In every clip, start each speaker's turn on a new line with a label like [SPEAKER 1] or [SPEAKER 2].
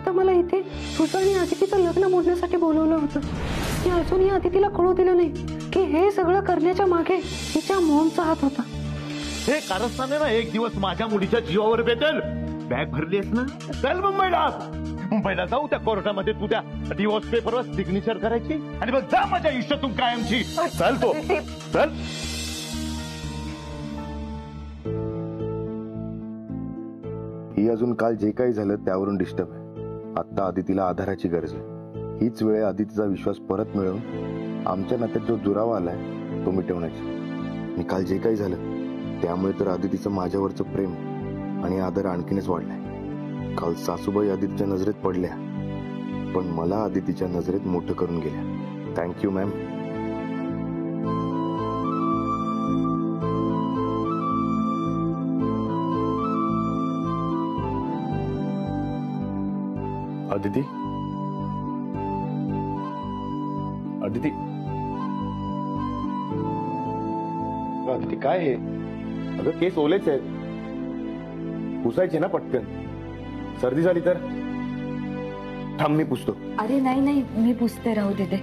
[SPEAKER 1] आता मला इथे तुझं आणि आदितीचं लग्न मोडण्यासाठी बोलवलं होतं. की अजूनही आदितीला कळू दिलं नाही की हे सगळं करण्याच्या मागे तिच्या मोहनचा हात होता.
[SPEAKER 2] हे कारस्थाने ना एक दिवस माझ्या मुलीच्या जीवावर बेतेल. बॅग भरलीस ना, चल मुंबईला जाऊ. त्या कोर्टामध्ये तू त्या डिवोर्स पेपरवर सिग्नेचर करायची आणि मग जा माझ्या आयुष्यातून कायमची. चल तो चल.
[SPEAKER 3] ही अजून काल जे काही झालं त्यावरून डिस्टर्ब आहे. आता आदितीला आधाराची गरज आहे. हीच वेळ आदितीचा विश्वास परत मिळवून आमच्या नात्यात जो दुरावा आलाय तो मिटवण्याची. आणि काल जे काही झालं त्यामुळे तर आदितीचं माझ्यावरचं प्रेम आणि आदर आणखीनच वाढलाय. काल सासूबाई आदितीच्या नजरेत पडल्या पण मला आदितीच्या नजरेत मोठं करून गेल्या. Thank you ma'am. आदिती आदिती आदिती काय हे? अगं केस ओलेच आहेत, पुसायचे ना पटकन. सर्दी झाली तर थांब मी पुसतो.
[SPEAKER 4] अरे नाही नाही मी पुसते, राहू दे.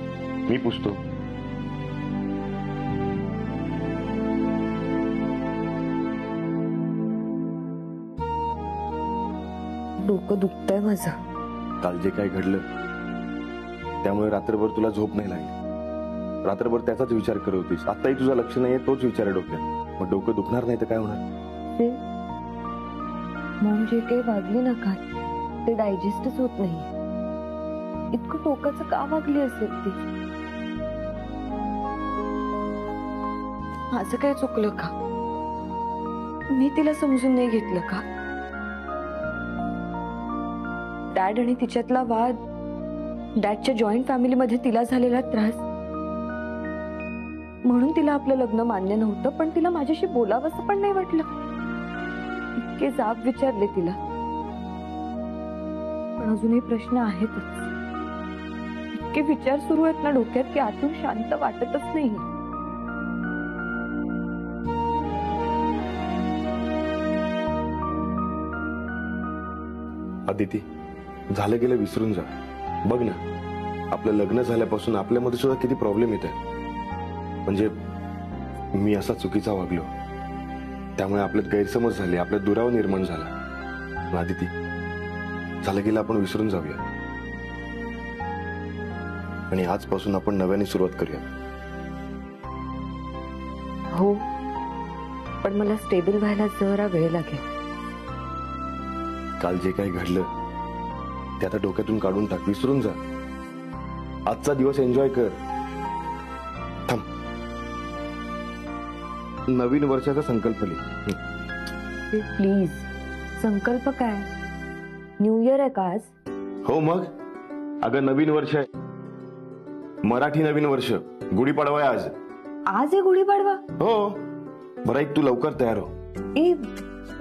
[SPEAKER 3] मी पुसतो.
[SPEAKER 4] डोकं दुखतंय माझं.
[SPEAKER 3] काल जे काय घडलं त्यामुळे रात्रभर तुला झोप नाही लागली. रात्रभर त्याचाच विचार करत होतीस. आताही तुझं लक्ष नाहीये, तोच विचार आहे डोक्यात. मग डोकं दुखणार नाही तर काय होणार?
[SPEAKER 4] मॉम जे काही वागली ना काल ते डायजेस्टच होत नाही. इतकं टोकाचं का वागली असेल ती? माझं काय चुकलं का? मी तिला समजून नाही घेतलं का? डॅड आणि तिच्यातला वाद, डॅडच्या जॉईंट फॅमिलीमध्ये तिला झालेला त्रास, म्हणून तिला आपलं लग्न मान्य नव्हतं. पण तिला माझ्याशी बोलावंसं पण नाही वाटलं. इतके जाब विचारले तिला, पण अजूनही प्रश्न आहेतच. इतके विचार सुरू आहेत ना डोक्यात की आतून शांत वाटतच नाही.
[SPEAKER 3] आदिती झालं गेलं विसरून जा. बघ ना, आपलं लग्न झाल्यापासून आपल्यामध्ये सुद्धा किती प्रॉब्लेम येत आहे. म्हणजे मी असा चुकीचा वागलो त्यामुळे आपल्यात गैरसमज झाले, आपल्यात दुरावा निर्माण झाला. आदिती झालं गेलं आपण विसरून जाऊया आणि आजपासून आपण नव्याने सुरुवात करूया.
[SPEAKER 4] हो, पण मला स्टेबल व्हायला जरा वेळ लागेल.
[SPEAKER 3] काल जे काही घडलं ते आता डोक्यातून काढून टाक, विसरून जा. आजचा दिवस एन्जॉय कर. थांब, नवीन वर्षाचा संकल्प लिह.
[SPEAKER 4] प्लीज. संकल्प काय? न्यू इयर आहे का आज?
[SPEAKER 3] हो मग. अगं नवीन वर्ष आहे, मराठी नवीन वर्ष. गुढीपाडवा आहे आज.
[SPEAKER 4] आज आहे गुढीपाडवा?
[SPEAKER 3] हो. बरं ऐक, तू लवकर तयार हो.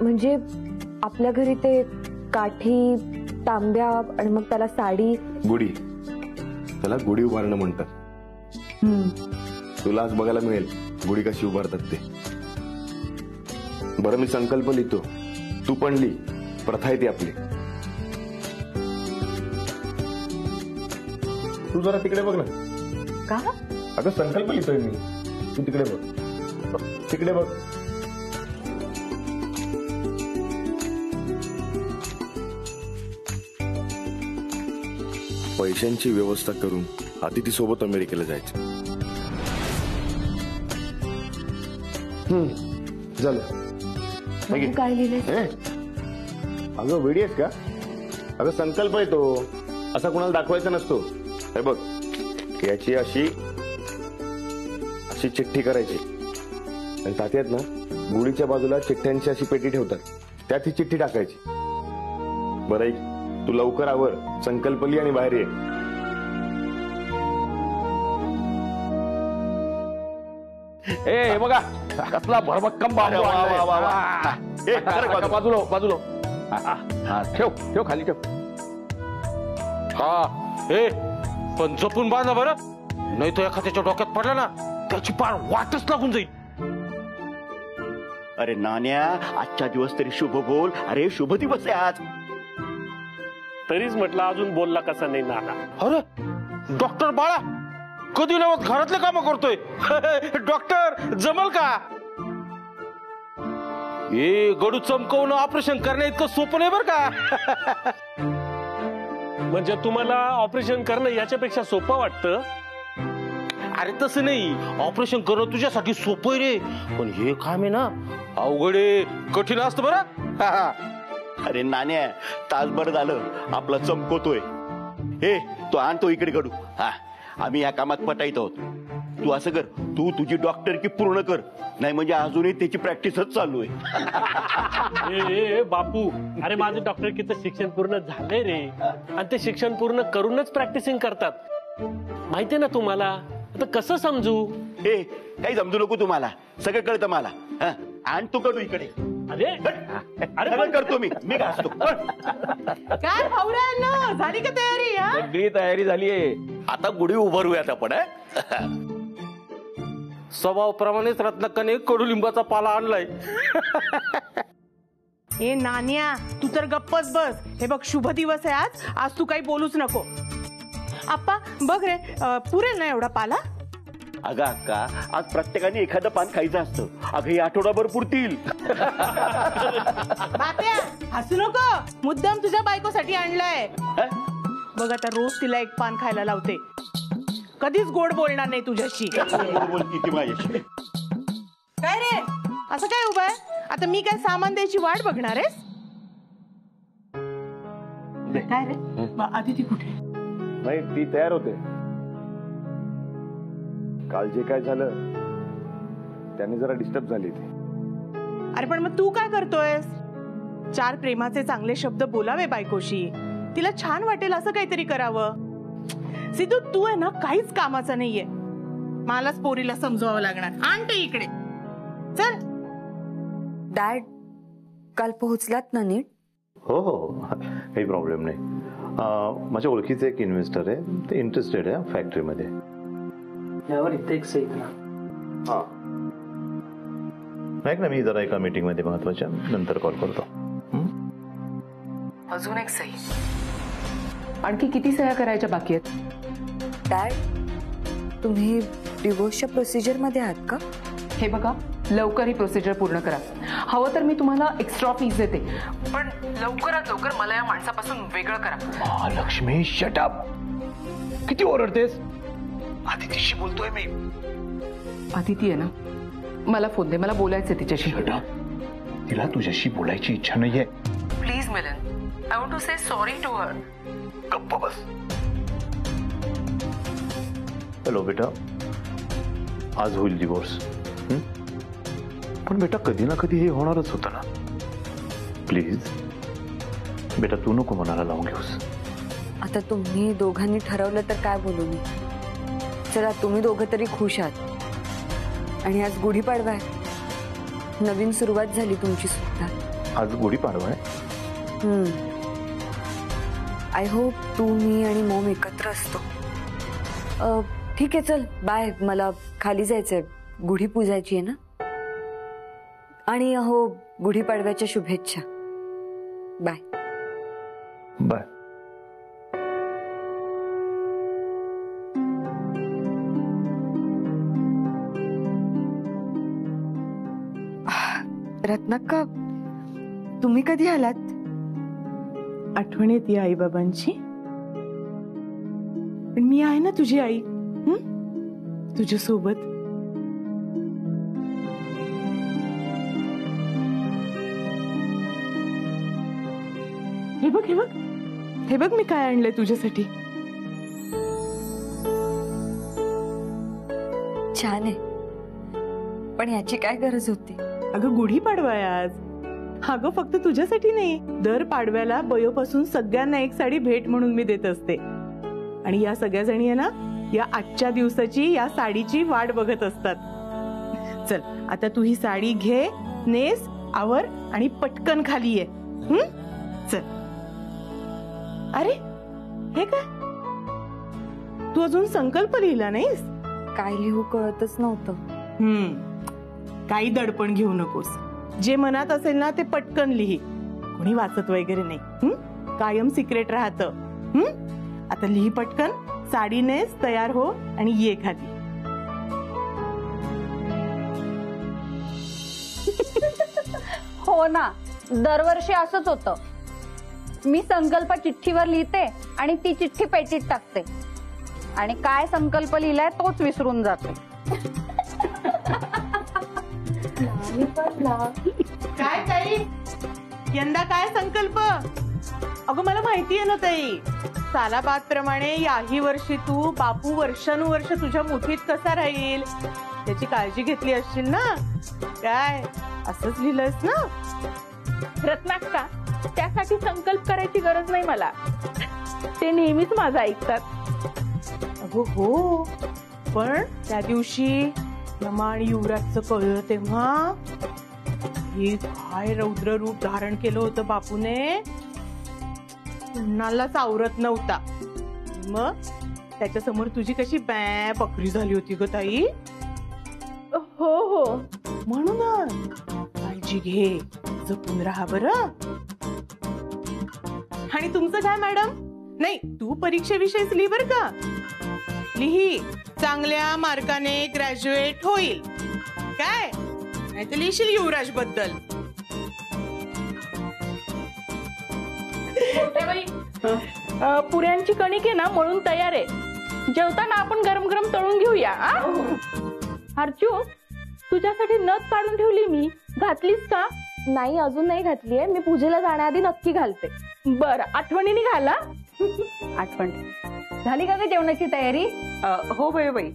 [SPEAKER 4] म्हणजे आपल्या घरी ते काठी, तांब्या आणि मग त्याला साडी.
[SPEAKER 3] गुढी, त्याला गुढी उभारणं म्हणतात. तुला आज बघायला मिळेल गुढी कशी उभारतात ते. बरं मी संकल्प लिहितो, तू पण लिही. प्रथा आहे ती आपली. तू जरा तिकडे बघ ना.
[SPEAKER 4] का?
[SPEAKER 3] अगं संकल्प लिहितोय मी, तू तिकडे बघ. तिकडे बघ. पैशांची व्यवस्था करून अतिथी सोबत अमेरिकेला जायचं. झालं.
[SPEAKER 4] काय लिहिलंय?
[SPEAKER 3] अगं वेडी आहेस का? अगं संकल्प आहे तो, असा कुणाला दाखवायचा नसतो. हे बघ, याची अशी अशी चिठ्ठी करायची आणि तात्यात ना गुढीच्या बाजूला चिठ्ठ्यांची अशी पेटी ठेवतात, त्यात ही चिठ्ठी टाकायची. बरं ऐक, तू लवकर आवर, संकल्प लिही आणि बाहेर ये.
[SPEAKER 2] ए बघा कसला भरभक्कम बांबू. बाजूला बाजूला. ठेव ठेव खाली ठेव. हा ए पण जपून बांधा बरं, नाही तो एखाद्याच्या डोक्यात पडला ना त्याची पार वाटच लागून जाईल.
[SPEAKER 5] अरे नान्या, आजचा दिवस तरी शुभ बोल. अरे शुभ दिवस आहे आज. तरीच म्हटलं अजून बोलला कसा नाही नाना.
[SPEAKER 6] अरे डॉक्टर बाळा कधी नव्हत घरातले काम करतोय. डॉक्टर जमल का? हे गडू चमकवणं ऑपरेशन करण्या इतकं सोपं नाही बर का.
[SPEAKER 5] म्हणजे तुम्हाला ऑपरेशन करणं याच्यापेक्षा सोपं वाटतं?
[SPEAKER 6] अरे तसं नाही, ऑपरेशन करणं तुझ्यासाठी सोपं आहे रे, पण हे काम आहे ना अवघड आहे, कठीण असतं बरं.
[SPEAKER 2] अरे नाण्या, तासभर झालं आपला चमकवतोय. हे तो आणतो इकडे गडू. हा, आम्ही या कामात पटाईत आहोत. तू असं कर, तू तुझी डॉक्टर की पूर्ण कर, नाही म्हणजे अजूनही त्याची प्रॅक्टिसच चालू आहे.
[SPEAKER 5] ए बापू, अरे माझं डॉक्टरकीचं शिक्षण पूर्ण झालंय रे, आणि ते शिक्षण पूर्ण करूनच प्रॅक्टिसिंग करतात. माहितीये ना तुम्हाला. आता कसं समजू?
[SPEAKER 2] हे काही समजू नको तुम्हाला, सगळं कळतं मला. हा, आणतो गडू इकडे.
[SPEAKER 5] अरे
[SPEAKER 2] अरे करतो मी घासतो.
[SPEAKER 7] काय भाऊरांनो, झाली का तयारी?
[SPEAKER 6] सगळी तयारी झालीये.
[SPEAKER 2] आता गुढी उभारूयात आपण.
[SPEAKER 6] स्वभावाप्रमाणेच रत्नाकाने कडुलिंबाचा पाला आणलाय.
[SPEAKER 7] ए नान्या, तू तर गप्पच बस. हे बघ, शुभ दिवस आहे आज. आज तू काही बोलूच नको. आप्पा बघ रे, पुरेल ना एवढा पाला?
[SPEAKER 2] अगं अक्का, आज प्रत्येकाने एखादं पान खायचं असतं. अगं हे आठवडाभर पुरतील.
[SPEAKER 7] बाप्या हसू नको, मुद्दाम तुझ्या बायकोसाठी आणलंय. बघ आता रोज तिला एक पान खायला लावते, कधीच गोड बोलणार नाही तुझ्याशी.
[SPEAKER 2] बोलती ती माझ्याशी.
[SPEAKER 7] काय रे, असं काय उभं आहे? आता मी काय सामान द्यायची वाट बघणार आहेस? काय रे, आदिती कुठे?
[SPEAKER 3] नाही, ती तयार होते. काल जे काय झालं त्याने जरा डिस्टर्ब झाली ती.
[SPEAKER 7] अरे पण मग तू काय करतोयस? 4 प्रेमाचे चांगले शब्द बोलावे बायकोशी, तिला छान वाटेल असं काहीतरी करावं. सिद्धू, तू आहे ना काहीच कामाचा नाहीये. मलाच पोरीला समजवावं लागणार. आणते इकडे, चल.
[SPEAKER 4] डॅड, काल पोहोचलात ना नीट?
[SPEAKER 8] हो हो, काही प्रॉब्लेम नाही. माझ्या ओळखीचे एक इन्व्हेस्टर आहे, ते इंटरेस्टेड आहे फॅक्टरीमध्ये.
[SPEAKER 9] यावर इथे एक सही करा.
[SPEAKER 8] हां, ऐक ना, मी जरा एका मीटिंग मध्ये महत्वाच्या, नंतर कॉल करतो.
[SPEAKER 10] अजून एक सही. आणखी किती सह्या करायच्या बाकी आहेत?
[SPEAKER 4] डॅड, तुम्ही डिवोर्सच्या प्रोसिजर मध्ये आहात का?
[SPEAKER 10] हे बघा, लवकर ही प्रोसिजर पूर्ण करा. हवं तर मी तुम्हाला एक्स्ट्रा फीस देते, पण लवकरात लवकर मला या माणसापासून वेगळं करा.
[SPEAKER 2] Lakshmi, shut up. किती ओरडतेस? आदितीशी बोलतोय मी.
[SPEAKER 10] आदिती आहे ना, मला फोन दे, मला बोलायचंय तिच्याशी.
[SPEAKER 2] तिला तुझ्याशी बोलायची इच्छा नाहीये.
[SPEAKER 10] Please Milan, I want to say sorry to her.
[SPEAKER 2] गप्प बस.
[SPEAKER 8] हॅलो बेटा, आज होईल डिवोर्स. पण बेटा, कधी ना कधी हे होणारच होतं ना. प्लीज बेटा, तू नको मनाला लावून घेऊस.
[SPEAKER 4] आता तुम्ही दोघांनी ठरवलं तर काय बोलू मी. चला, तुम्ही दोघं तरी खुश आहात. आणि आज गुढीपाडवा आहे, नवीन सुरुवात झाली तुमची सुद्धा.
[SPEAKER 8] आज गुढीपाडवा आहे.
[SPEAKER 4] आय होप तू, मी आणि मॉम एकत्र असतो. ठीक आहे, चल बाय. मला खाली जायचंय, गुढी पूजायची आहे ना. आणि हो, गुढीपाडव्याच्या शुभेच्छा. Bye
[SPEAKER 8] bye.
[SPEAKER 4] रत्नाक्का, तुम्ही कधी आलात?
[SPEAKER 7] आठवण येते आई बाबांची. पण मी आहे ना तुझी आई, तुझ्या सोबत. हे बघ, हे बघ, हे बघ, मी काय आणलंय तुझ्यासाठी.
[SPEAKER 4] छान आहे, पण याची काय गरज होती?
[SPEAKER 7] अगं, गुढीपाडवा आहे आज. अगं, फक्त तुझ्यासाठी नाही, दर पाडव्याला बयोपासून सगळ्यांना एक साडी भेट म्हणून मी देत असते. आणि या सगळ्या जणी आहे ना, या आजच्या दिवसाची, या साडीची वाट बघत असतात. चल, आता तू ही साडी घे, नेस, आवर आणि पटकन खाली ये. चल. अरे हे काय, तू अजून संकल्प लिहिला नाहीस?
[SPEAKER 4] काय लिहू कळतच नव्हतं.
[SPEAKER 7] काही दडपण घेऊ नकोस. जे मनात असेल ना ते पटकन लिही. कोणी वाचत वगैरे नाही. कायम सिक्रेट राहतं. आता लिही पटकन, साडी नेस, तयार हो आणि ये खाली.
[SPEAKER 1] हो ना, दरवर्षी असंच होतं. मी संकल्प चिठ्ठीवर लिहिते आणि ती चिठ्ठी पेटीत टाकते आणि काय संकल्प लिहिलाय तोच विसरून जाते.
[SPEAKER 7] काय ताई, यंदा काय संकल्प? अगं मला माहितीये ना ताई, सालाबाद प्रमाणे याही वर्षी तू बापू वर्षानुवर्ष तुझ्या मुठीत कसा राहील त्याची काळजी घेतली असशील ना. काय असंच लिहिलंस ना?
[SPEAKER 11] रत्नाक्का, त्यासाठी संकल्प करायची गरज नाही मला. ते नेहमीच माझं ऐकतात.
[SPEAKER 7] अगो हो, पण त्या दिवशी रमा आणि युवराजचं कळलं तेव्हा हे काय रौद्र रूप धारण केलं होतं बापूने. कुणालाच आवरत नव्हता. मग त्याच्या समोर तुझी कशी बकरी झाली होती ग ताई.
[SPEAKER 11] हो हो,
[SPEAKER 7] म्हणूनच काळजी घे, जपून राहा बरं. आणि तुमचं काय मॅडम? नाही, तू परीक्षेविषयीच लिही बर का. लिही, चांगल्या मार्काने ग्रॅज्युएट होईल. काय नाही तर लिहिशील युवराज बद्दल.
[SPEAKER 11] पुऱ्यांची कणिक आहे ना मळून तयार आहे. जेवताना आपण गरम गरम तळून घेऊया. अर्जू, तुझ्यासाठी नथ काढून ठेवली मी, घातलीस का?
[SPEAKER 1] नाही, अजून नाही घातलीये. मी पूजेला जाण्याआधी नक्की घालते.
[SPEAKER 11] बर, आठवणीने घाला.
[SPEAKER 1] आठवण झाली का ग जेवणाची तयारी?
[SPEAKER 7] हो बयो बाई.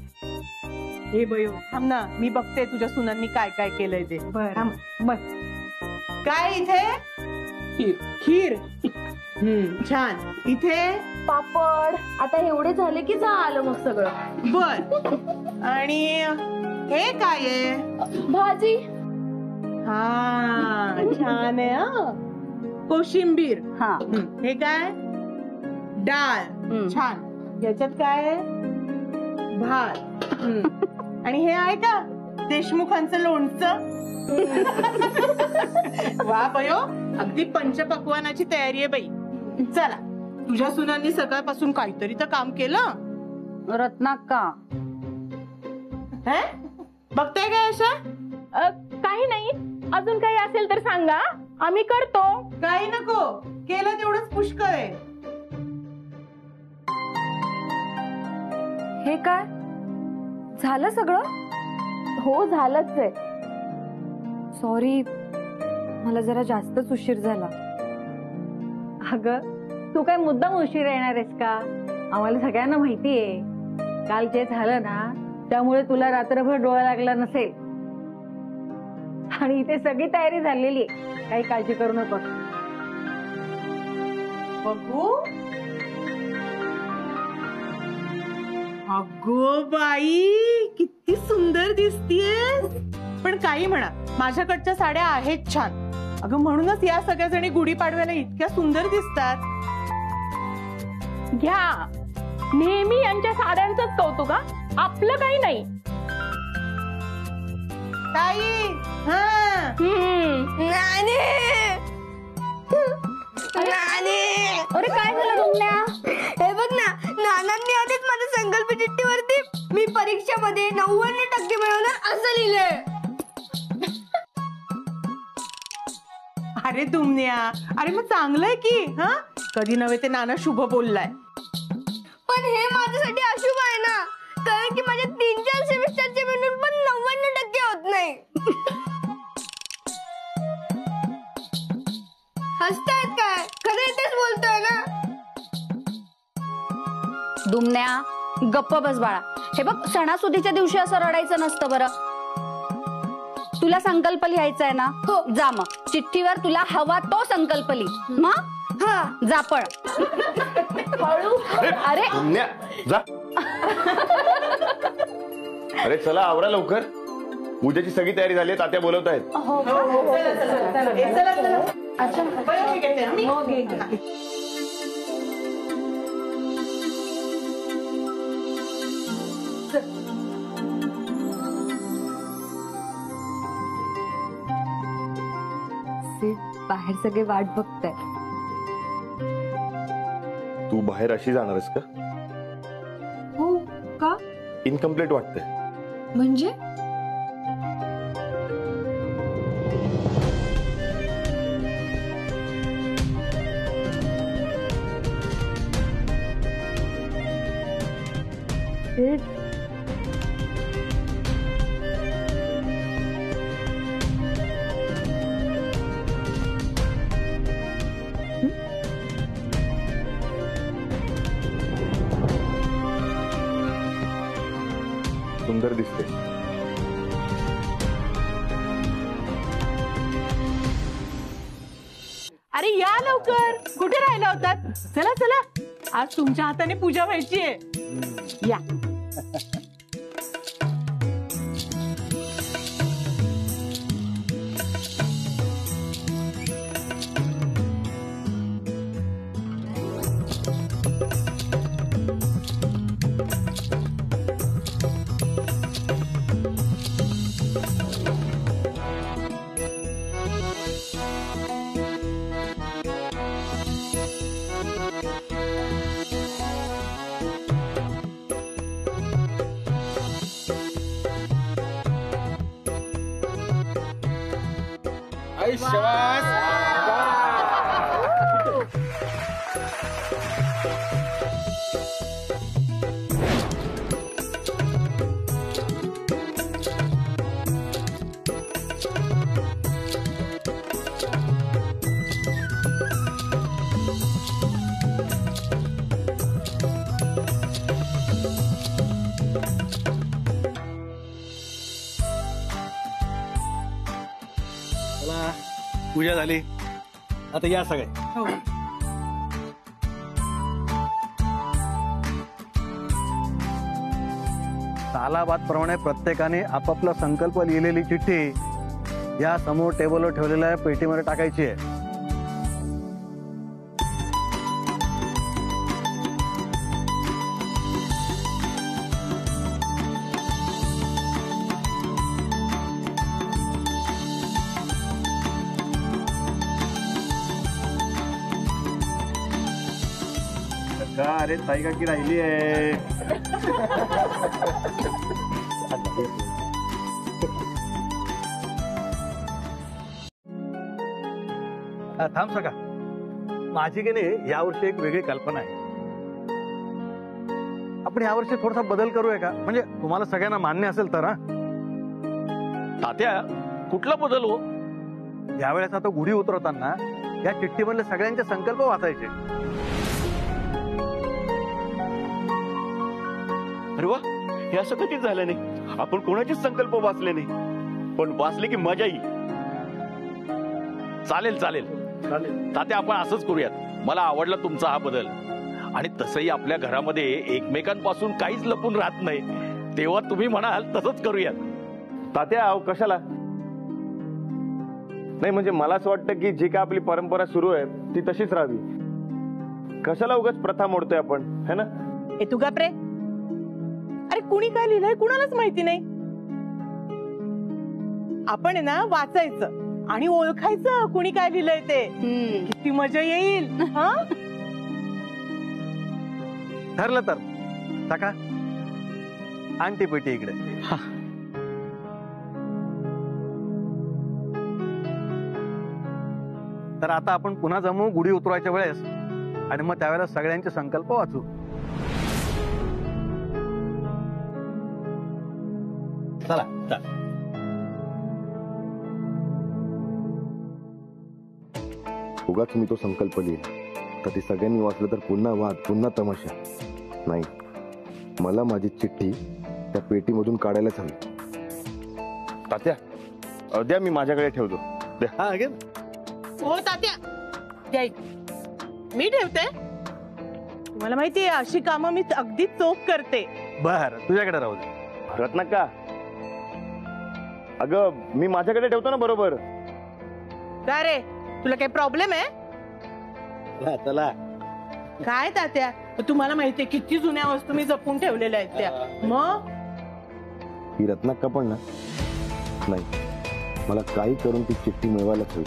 [SPEAKER 7] हे बयो थांब ना, मी बघते तुझ्या सुनांनी काय काय केलंय ते.
[SPEAKER 1] बर,
[SPEAKER 7] काय इथे? खीर. छान. इथे
[SPEAKER 1] पापड. आता एवढे झाले की झालं मग सगळं.
[SPEAKER 7] बर. आणि हे काय आहे?
[SPEAKER 1] भाजी.
[SPEAKER 7] हा, छान आहे. कोशिंबीर.
[SPEAKER 1] हा.
[SPEAKER 7] हे काय? डाळ. छान. याच्यात काय आहे? भात. आणि हे आहे का देशमुखांचं लोणचं? वा बयो, अगदी पंचपक्वानाची तयारी आहे बाई. चला, तुझ्या सुनांनी सकाळपासून काहीतरी तर काम केलं.
[SPEAKER 1] रत्नाक्का,
[SPEAKER 7] बघताय काय अशा?
[SPEAKER 11] काही नाही, अजून काही असेल तर सांगा, आम्ही करतो.
[SPEAKER 7] काही नको, केलं तेवढंच पुष्कळ आहे.
[SPEAKER 4] हे काय झालं सगळं?
[SPEAKER 1] हो झालंच आहे.
[SPEAKER 4] सॉरी, मला जरा जास्तच उशीर झाला.
[SPEAKER 1] अगं, तू काय मुद्दाम उशीर येणार आहेस का? आम्हाला सगळ्यांना माहितीये काल जे झालं ना त्यामुळे तुला रात्रभर डोळा लागला नसेल. आणि इथे सगळी तयारी झालेली आहे, काही काळजी करू नको.
[SPEAKER 7] बघू. अगो बाई, किती सुंदर दिसतीये. पण काही म्हणा, माझ्याकडच्या साड्या आहेत छान. अगं म्हणूनच या सगळ्या जणी गुढीपाडव्याला इतक्या सुंदर दिसतात.
[SPEAKER 11] घ्या, नेहमी यांच्या साड्यांचंच कौतुक. आपलं काही नाही.
[SPEAKER 7] ताई.
[SPEAKER 1] अरे काय झालं तुमल्या?
[SPEAKER 12] हे बघ ना, नानांनी आधीच माझ्या संकल्प चिठ्ठीवरती मी परीक्षेमध्ये 90% मिळवणार असं लिहिलंय.
[SPEAKER 7] अरे दुमण्या, अरे मग चांगलंय की. कधी नव्हे ते नाना शुभ बोललाय.
[SPEAKER 12] पण हे माझ्यासाठी अशुभ आहे ना, कारण की माझ्या 3-4 सेमिस्टरचे मिळून पण 90% होत नाही. हसतायत काय? खरं तेच बोलतोय ना.
[SPEAKER 1] दुमण्या, गप्प बस बाळा. हे बघ, सणासुदीच्या दिवशी असं रडायचं नसतं बरं. तुला संकल्प लिहायचा आहे ना?
[SPEAKER 12] हो.
[SPEAKER 1] जा मग, चिठ्ठीवर तुला हवा तो संकल्प लिह. मग जा पळ. हळू. अरे
[SPEAKER 3] जा. अरे चला, आवरा लवकर. पूजेची सगळी तयारी झाली, तात्या बोलवत आहेत.
[SPEAKER 4] बाहेर सगळे वाट बघताय.
[SPEAKER 3] तू बाहेर अशी जाणारस का?
[SPEAKER 4] हो का?
[SPEAKER 3] इनकम्प्लीट वाटतंय.
[SPEAKER 4] म्हणजे
[SPEAKER 3] सुंदर दिसते.
[SPEAKER 7] अरे या लवकर, कुठे राहिला होतात? चला चला, आज तुमच्या हाताने पूजा व्हायची आहे. या.
[SPEAKER 2] पूजा झाली, आता या सगळे.
[SPEAKER 13] तालाबाद प्रमाणे प्रत्येकाने आपापला संकल्प लिहिलेली चिठ्ठी या समोर टेबलवर ठेवलेल्या पेटीमध्ये टाकायची आहे.
[SPEAKER 2] अरे ताई काकी राहिली आहे.
[SPEAKER 13] थांब सका, माझी की नाही यावर्षी एक वेगळी कल्पना आहे. आपण यावर्षी थोडासा बदल करूया का? म्हणजे तुम्हाला सगळ्यांना मान्य असेल तर.
[SPEAKER 6] तात्या, कुठला बदल हो?
[SPEAKER 13] यावेळेस आता गुढी उतरवताना या चिठ्ठीमधले सगळ्यांचे संकल्प वाचायचे.
[SPEAKER 2] अरे वा, हे असं कधीच झालं नाही. आपण कोणाचेच संकल्प वाचले नाही, पण वाचले की मजा येईल.
[SPEAKER 6] चालेल चालेल तात्या, आपण असंच करूयात. मला आवडला तुमचा हा बदल. आणि तसंही आपल्या घरामध्ये एकमेकांपासून काहीच लपून राहत नाही, तेव्हा तुम्ही म्हणाल तसंच करूयात.
[SPEAKER 3] तात्या कशाला? नाही म्हणजे मला असं वाटतं की जी काय आपली परंपरा सुरू आहे ती तशीच राहावी. कशाला उगाच प्रथा मोडतोय आपण, है ना?
[SPEAKER 7] हे तू गप रे. अरे कुणी काय लिहिलंय कुणालाच माहिती नाही. आपण आहे ना वाचायचं आणि ओळखायचं कुणी काय लिहिलंय ते. किती मजा येईल. हा,
[SPEAKER 13] ठरलं तर सका, आण ती पेटी इकडे. तर आता आपण पुन्हा जमू गुढी उतरवायच्या वेळेस, आणि मग त्यावेळेला सगळ्यांचे संकल्प वाचू. चला.
[SPEAKER 3] उगाच मी तो संकल्प लिहिला तर ते सगळ्यांनी वाचलं तर पुन्हा वाद, पुन्हा तमाशा. नाही, मला माझी चिठ्ठी त्या पेटीमधून काढायलाच हवी. तात्या द्या, मी माझ्याकडे ठेवतो. द्या.
[SPEAKER 7] हो तात्या, द्या. मी ठेवते. मला माहितीये अशी कामं मी अगदी चोख करते.
[SPEAKER 13] बर, तुझ्याकडे राहू दे.
[SPEAKER 3] रत्नाक्का, अगं मी माझ्याकडे ठेवतो ना बरोबर.
[SPEAKER 7] काय रे, तुला काही प्रॉब्लेम आहे?
[SPEAKER 13] चला.
[SPEAKER 7] काय तात्या, तुम्हाला माहितीये किती जुन्या वस्तू मी जपून ठेवलेल्या आहेत त्या. मग
[SPEAKER 3] ही रत्नाक्का पण ना, नाही मला काही करून ती चिठ्ठी मिळवायलाच हवी.